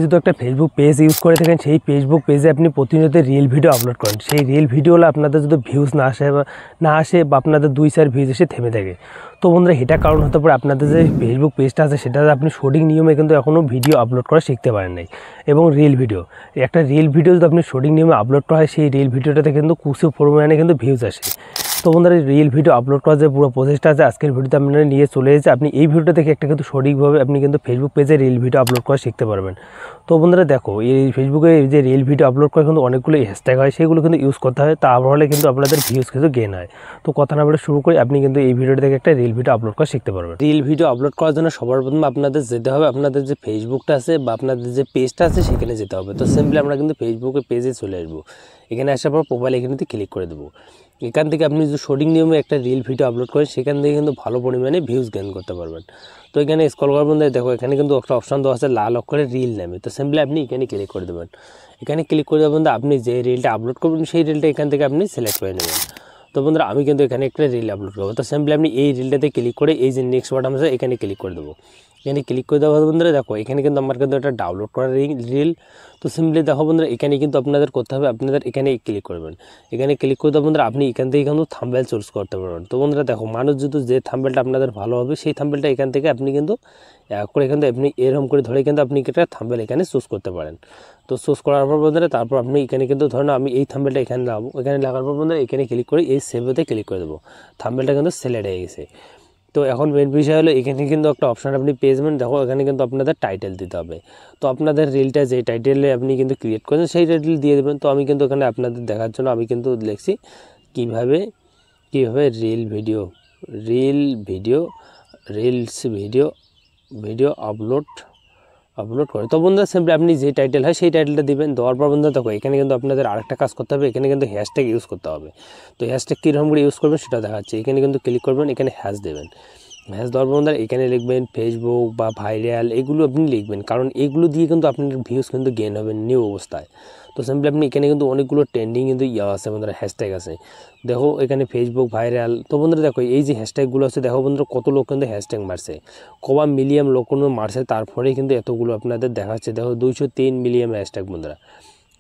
যদি একটা Facebook page use করে থাকেন, সেই ফেসবুক পেজে আপনি প্রতিনিয়ত রিল ভিডিও আপলোড করেন, সেই রিল ভিডিওগুলো আপনাদের যদি ভিউজ না আসে বা আপনাদের 2-4 ভিউজ এসে থেমে থাকে, তো বন্ধুরা এটা কারণ হতে পারে আপনাদের যে ফেসবুক পেজটা আছে সেটাতে আপনি সঠিক নিয়মে কিন্তু এখনও ভিডিও আপলোড করা শিখতে পারেন নাই। এবং রিল ভিডিও, একটা রিল ভিডিও যদি আপনি সঠিক নিয়মে আপলোড করা হয়, সেই রিল ভিডিওটাতে কিন্তু প্রচুর পরিমাণে কিন্তু ভিউজ আসে। তো বন্ধুরা রিল ভিডিও আপলোড করার যে পুরো প্রসেসটা আছে আজকের ভিডিওতে আপনারা নিয়ে চলে এসেছে। আপনি এই ভিডিওটা দেখে একটা কিন্তু সঠিকভাবে আপনি কিন্তু ফেসবুক পেজে রিল ভিডিও আপলোড করা শিখতে পারবেন। তো বন্ধুরা দেখো, এই ফেসবুকে যে রিল ভিডিও আপলোড করে কিন্তু অনেকগুলো হ্যাশট্যাগ হয়, সেগুলো কিন্তু ইউজ করতে হয়, তাহলে কিন্তু আপনাদের ভিউজ কিন্তু গেইন হয়। তো কথা না বলে শুরু করি, আপনি কিন্তু এই ভিডিওটা দেখে একটা রিল ভিডিও আপলোড করা শিখতে পারবেন। রিল ভিডিও আপলোড করার জন্য সবার প্রথমে আপনাদের যেতে হবে আপনাদের যে ফেসবুকটা আছে বা আপনাদের যে পেজটা আছে সেখানে যেতে হবে। তো সিম্পলি আমরা কিন্তু ফেসবুকে পেজে চলে আসবো। এখানে আসার পর প্রোফাইল এখানেতে ক্লিক করে দেবো। এখান থেকে আপনি যদি সঠিক নিয়মে একটা রিল ভিডিও আপলোড করেন, সেখান থেকে কিন্তু ভালো পরিমাণে ভিউজ গেইন করতে পারবেন। তো এখানে স্ক্রল করার মধ্যে দেখো এখানে কিন্তু একটা অপশন দেওয়া আছে লাল অক্ষরে রিল নামে। তো সিম্পলি আপনি এখানে ক্লিক করে দেবেন। এখানে ক্লিক করে দেবেন, আপনি যে রিলটা আপলোড করবেন সেই রিলটা এখান থেকে আপনি সিলেক্ট করে নেবেন। তো বন্ধুরা আমি কিন্তু এখানে একটা রিল আপলোড করবো। তো সিম্পলি আপনি এই রিলটাতে ক্লিক করে এই যে নেক্সট বাটন আছে এখানে ক্লিক করে দেবো। এখানে ক্লিক করে দেওয়া বন্ধুরা দেখো এখানে কিন্তু আমার কিন্তু একটা ডাউনলোড করা রিল। তো সিম্পলি দেখো বন্ধুরা এখানে কিন্তু আপনাদের করতে হবে, আপনাদের এখানে ক্লিক করবেন। এখানে ক্লিক করে দেওয়া বন্ধুরা আপনি এখান থেকে কিন্তু থাম্বনেল চুজ করতে পারবেন। তো বন্ধুরা দেখো মানুষ যদি যে থাম্বনেলটা আপনাদের ভালো হবে সেই থাম্বনেলটা এখান থেকে আপনি কিন্তু করে এখান থেকে আপনি এরকম করে ধরে কিন্তু আপনি একটা থাম্বনেল এখানে চুজ করতে পারেন। তো চুজ করার পর বন্ধুরা তারপর আপনি এখানে কিন্তু ধরুন আমি এই থাম্বনেলটা এখানে লাগাবো। এখানে লাগার পর বন্ধুরা এখানে ক্লিক করে এই সেভেতে ক্লিক করে দেবো। থাম্বনেলটা কিন্তু সিলেক্ট হয়ে গেছে। তো এখন মেন বিষয় হলো এখানে কিন্তু একটা অপশান আপনি পেয়ে যাবেন। দেখো এখানে কিন্তু আপনাদের টাইটেল দিতে হবে। তো আপনাদের রিলটা যে টাইটেলে আপনি কিন্তু ক্রিয়েট করেছেন সেই টাইটেল দিয়ে দেবেন। তো আমি কিন্তু এখানে আপনাদের দেখার জন্য আমি কিন্তু লিখছি কীভাবে ভিডিও আপলোড করে। তো বন্ধুরা সিম্পলি আপনি যে টাইটেল হয় সেই টাইটেলটা দিবেন। দেওয়ার পর বন্ধুরা দেখো এখানে কিন্তু আপনাদের আরেকটা কাজ করতে হবে, এখানে কিন্তু হ্যাশট্যাগ ইউজ করতে হবে। তো হ্যাশট্যাগ কীরকম করে ইউজ করবেন সেটা দেখাচ্ছে। এখানে কিন্তু ক্লিক করবেন, এখানে হ্যাশ দেবেন। হ্যাশ দেওয়ার পর বন্ধুরা এখানে লিখবেন ফেসবুক বা ভাইরাল, এগুলো আপনি লিখবেন, কারণ এগুলো দিয়ে কিন্তু আপনার ভিউজ কিন্তু গেইন হবে নিউ অবস্থায়। তো সিম্পলি আপনি এখানে কিন্তু অনেকগুলো ট্রেন্ডিং কিন্তু আছে বন্ধুরা, হ্যাশট্যাগ আছে। দেখো এখানে ফেসবুক ভাইরাল। তো বন্ধুরা দেখো এই যে হ্যাশট্যাগুলো আছে, দেখো বন্ধুরা কত লোক কিন্তু হ্যাশট্যাগ মারছে, কবা মিলিয়ন লোক কোনো মারছে, তারপরে কিন্তু এতগুলো আপনাদের দেখাচ্ছে। দেখো 203 মিলিয়ন হ্যাশট্যাগ বন্ধুরা।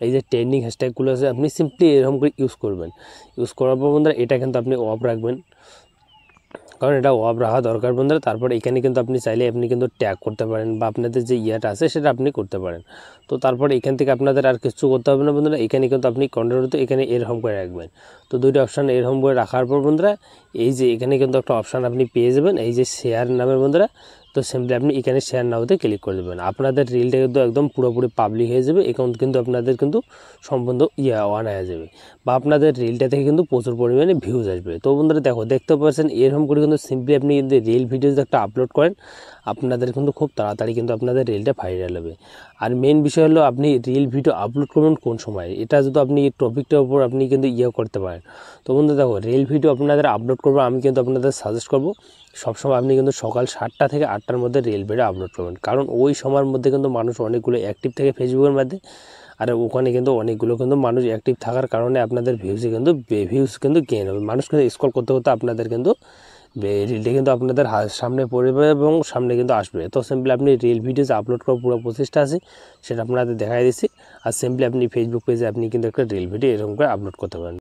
এই যে ট্রেন্ডিং হ্যাশট্যাগুলো আছে আপনি সিম্পলি এরকম করে ইউজ করবেন। ইউজ করার পর বন্ধুরা এটা কিন্তু আপনি অফ রাখবেন, কারণ এটা অফ রাখা দরকার বন্ধুরা। তারপর এখানে কিন্তু আপনি চাইলে আপনি কিন্তু ট্যাগ করতে পারেন বা আপনাদের যে ইয়াটা আছে সেটা আপনি করতে পারেন। তো তারপর এখান থেকে আপনাদের আর কিছু করতে হবে না বন্ধুরা। এখানে কিন্তু আপনি কন্ট্রোল এখানে এরকম করে রাখবেন। তো দুইটা অপশান এরকম করে রাখার পর বন্ধুরা এই যে এখানে কিন্তু একটা অপশান আপনি পেয়ে যাবেন এই যে শেয়ার নামে বন্ধুরা। তো সিম্পলি আপনি এখানে শেয়ার নাওতে ক্লিক করে দেবেন। আপনাদের রিলটা কিন্তু একদম পুরোপুরি পাবলিক হয়ে যাবে, এখন কিন্তু আপনাদের কিন্তু সম্বন্ধ অন হয়ে যাবে বা আপনাদের রিলটা থেকে কিন্তু প্রচুর পরিমাণে ভিউজ আসবে। তো বন্ধুরা দেখো দেখতে পাচ্ছেন এরকম করে কিন্তু সিম্পলি আপনি যদি রিল ভিডিও যদি একটা আপলোড করেন আপনাদের কিন্তু খুব তাড়াতাড়ি কিন্তু আপনাদের রিলটা ভাইরাল হবে। আর মেন বিষয় হলো আপনি রিল ভিডিও আপলোড করবেন কোন সময়, এটা যদি আপনি টপিকটার উপর আপনি কিন্তু করতে পারেন। তো বন্ধু দেখো রিল ভিডিও আপনাদের আপলোড করবো, আমি কিন্তু আপনাদের সাজেস্ট করবো সবসময় আপনি কিন্তু সকাল 7টা থেকে 8টার মধ্যে রিল ভিডিও আপলোড করবেন, কারণ ওই সময়ের মধ্যে কিন্তু মানুষ অনেকগুলো অ্যাক্টিভ থাকে ফেসবুকের মধ্যে। আর ওখানে কিন্তু অনেকগুলো কিন্তু মানুষ অ্যাক্টিভ থাকার কারণে আপনাদের ভিউজ কিন্তু গেইন হবে। মানুষ কিন্তু স্ক্রল করতে করতে আপনাদের কিন্তু রিলটা কিন্তু আপনাদের সামনে পড়বে এবং সামনে কিন্তু আসবে। তো সিম্পলি আপনি রিল ভিডিওস আপলোড করার পুরো প্রসেসটা আছে সেটা আপনাদের দেখাই দিচ্ছি। আর সিম্পলি আপনি ফেসবুক পেজে আপনি কিন্তু একটা রিল ভিডিও এরকম করে আপলোড করতে পারেন।